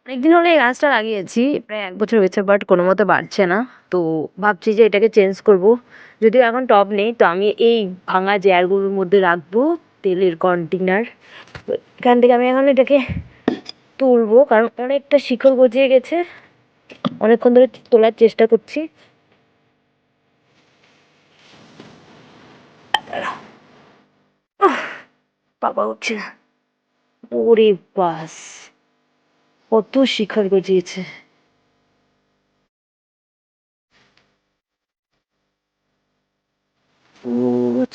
অনেকদিন হলো এই গাছটা লাগিয়েছি, প্রায় ১ বছর হয়েছে, বাট কোনো মতে বাড়ছে না। তো ভাবছি যে এটাকে চেঞ্জ করব। যদিও এখন টব নেই, তো আমি এই ভাঙা জারগুলোর মধ্যে রাখবো তেলের কন্টেনার। তো এখান থেকে আমি এখন এটাকে তুলবো, কারণ অনেকটা শিকড় গজিয়ে গেছে। অনেকক্ষণ ধরে তোলার চেষ্টা করছি। বাবা উঠছে না। ওরে বাস, কত শিকড় গজিয়েছে।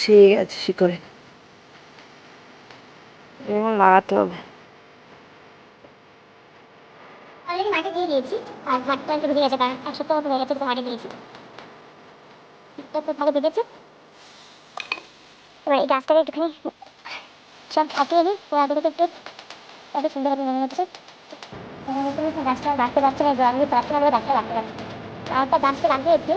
ছেয়ে গেছে শিকড়ে, এখন লাগাতে হবে। অলরেডি মাটি দিয়ে দিয়েছি, আর মাটিটা একটু ভিজে গেছে, কারণ ১ সপ্তাহ মতো হয়ে গেছে তো মাটি দিয়েছি। একটু ভালো ভিজেছে। এবার এই গাছটাকে একটুখানি সব ফাটিয়ে দিই, তো আগে থেকে একটু এত সুন্দরভাবে মনে হচ্ছে। গাছটা রাখতে পারছি না, জল দিয়ে পারছি না বলে গাছটা রাখতে পারছি। আর একটা গাছকে লাগিয়েছি,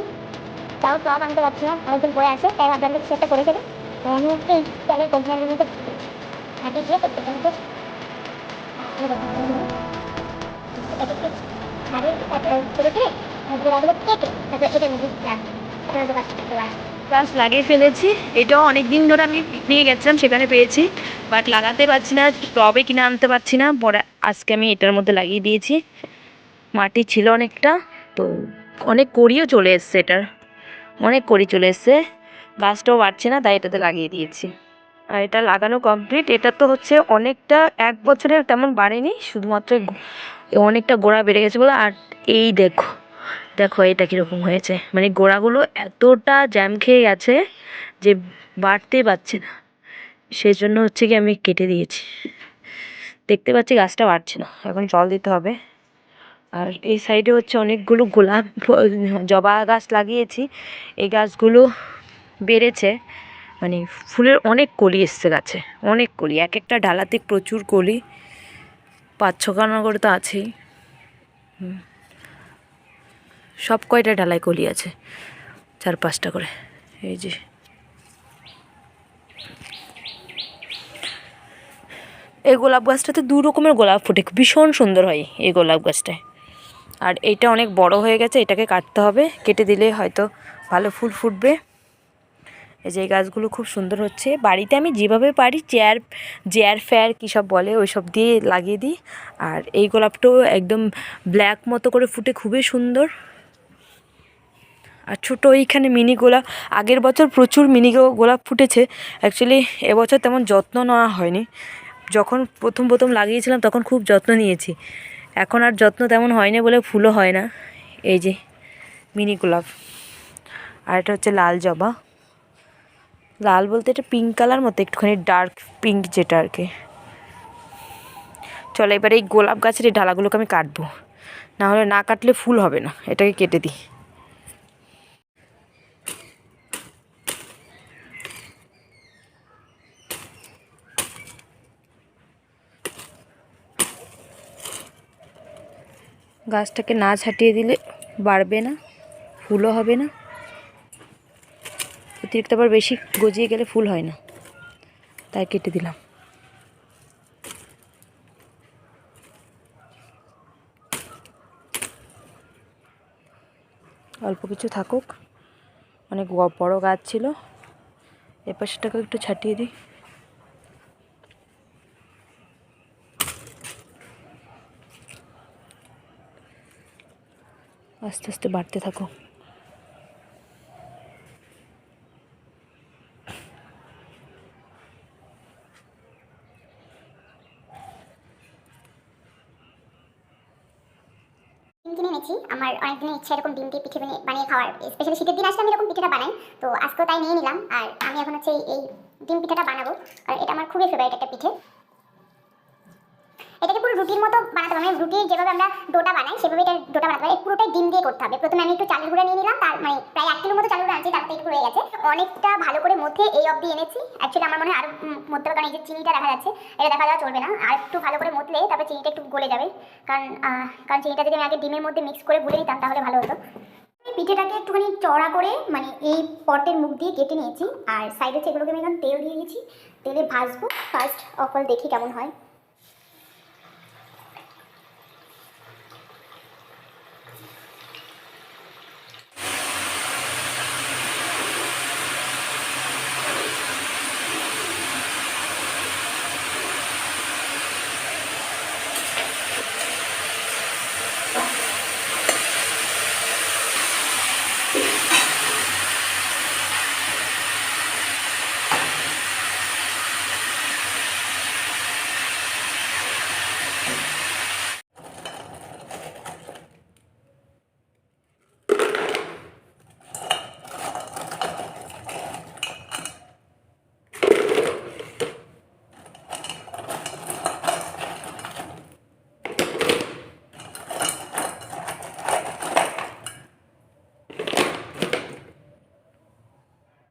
তাও টব আনতে পারছি না, অনেকদিন পরে আসে, তাই ভাবলাম যে কিছু একটা করে ফেলি। তো আমি একটু তেলের কন্টেনারের মধ্যে মাটি দিয়ে প্রত্যেকটা মধ্যে গাছ লাগিয়ে ফেলেছি। এটাও অনেক দিন ধরে আমি নিয়ে গেছিলাম, সেখানে পেয়েছি, বাট লাগাতে পারছি না, টবে কিনে আনতে পারছি না। পরে আজকে আমি এটার মধ্যে লাগিয়ে দিয়েছি। মাটি ছিল অনেকটা, তো অনেক কড়িও চলে এসছে, এটার অনেক কড়ি চলে এসছে। গাছটাও বাড়ছে না, তাই এটাতে লাগিয়ে দিয়েছি। আর এটা লাগানো কমপ্লিট। এটা তো হচ্ছে অনেকটা ১ বছরে তেমন বাড়েনি, শুধুমাত্র অনেকটা গোড়া বেড়ে গেছে বলে। আর এই দেখো, দেখো এটা কীরকম হয়েছে, মানে গোড়াগুলো এতটা জ্যাম খেয়ে গেছে যে বাড়তে পারছে না। সেই জন্য হচ্ছে কি আমি কেটে দিয়েছি। দেখতে পাচ্ছি গাছটা বাড়ছে না, এখন জল দিতে হবে। আর এই সাইডে হচ্ছে অনেকগুলো গোলাপ জবা গাছ লাগিয়েছি। এই গাছগুলো বেড়েছে, মানে ফুলের অনেক কলি এসছে গাছে, অনেক কলি, এক একটা ডালাতে প্রচুর কলি, ৫-৬খানা করে তো আছেই। সব কয়টা ডালায় কলি আছে, ৪-৫টা করে। এই যে এই গোলাপ গাছটাতে ২ রকমের গোলাপ ফোটে, ভীষণ সুন্দর হয় এই গোলাপ গাছটায়। আর এইটা অনেক বড় হয়ে গেছে, এটাকে কাটতে হবে, কেটে দিলে হয়তো ভালো ফুল ফুটবে। এই যে এই গাছগুলো খুব সুন্দর হচ্ছে। বাড়িতে আমি যেভাবে পারি চেয়ার ফেয়ার কী সব বলে ওই সব দিয়ে লাগিয়ে দিই। আর এই গোলাপটাও একদম ব্ল্যাক মতো করে ফুটে, খুবই সুন্দর। আর ছোটো এইখানে মিনি গোলাপ, আগের বছর প্রচুর মিনি গোলাপ ফুটেছে। অ্যাকচুয়ালি এবছর তেমন যত্ন নেওয়া হয়নি। যখন প্রথম লাগিয়েছিলাম তখন খুব যত্ন নিয়েছি, এখন আর যত্ন তেমন হয়নি বলে ফুলও হয় না। এই যে মিনি গোলাপ। আর এটা হচ্ছে লাল জবা। লাল বলতে এটা পিঙ্ক কালার মতো, একটুখানি ডার্ক পিঙ্ক যেটা আর কি। চলো এবার এই গোলাপ গাছের এই ডালাগুলোকে আমি কাটবো, নাহলে না কাটলে ফুল হবে না। এটাকে কেটে দিই। গাছটাকে না ছাটিয়ে দিলে বাড়বে না, ফুলও হবে না। অতিরিক্ত আবার বেশি গজিয়ে গেলে ফুল হয় না, তাই কেটে দিলাম। অল্প কিছু থাকুক, অনেক বড় গাছ ছিল। এপাশটাকে সেটাকে একটু ছাটিয়ে দিই। আস্তে আস্তে বাড়তে থাকো। ডিম কিনে এনেছি, আমার অনেক দিনের ইচ্ছা এরকম ডিম দিয়ে পিঠে বানিয়ে খাওয়ার। স্পেশালি শীতের দিন আসলে আমি এরকম পিঠাটা বানাই, তো আজকেও তাই নিয়ে নিলাম। আর আমি এখন হচ্ছে এই ডিম পিঠাটা বানাবো, আর এটা আমার খুবই ফেভারিট একটা পিঠে। এটাকে পুরো রুটির মতো বানাতে হবে, মানে রুটির যেভাবে আমরা ডোটা বানাই সেভাবে এটা ডোটা বানাতে হবে। পুরোটাই ডিম দিয়ে করতে হবে। প্রথমে আমি একটু চালের গুঁড়া নিয়ে নিলাম, তার মানে প্রায় ১ কিলো মতো চালের গুঁড়া আনছি, তার মধ্যে একটু রয়ে গেছে। অনেকটা ভালো করে মধ্যে এই অবধি এনেছি। অ্যাকচুয়ালি আমার মনে হয় আরও মধ্যে, কারণ এই যে চিনিটা দেখা যাচ্ছে, এটা দেখা যাওয়া চলবে না। আর একটু ভালো করে মতলে তারপরে চিনিটা একটু গলে যাবে, কারণ চিনিটা যদি আমি আগে ডিমের মধ্যে মিক্স করে গুলে নিতাম তাহলে ভালো হতো। পিঠেটাকে একটুখানি চড়া করে মানে এই পটের মুখ দিয়ে কেটে নিয়েছি, আর সাইডে সেগুলোকে আমি এখন তেল দিয়ে দিয়েছি। তেলে ভাজবো, ফার্স্ট অফ অল দেখি কেমন হয়।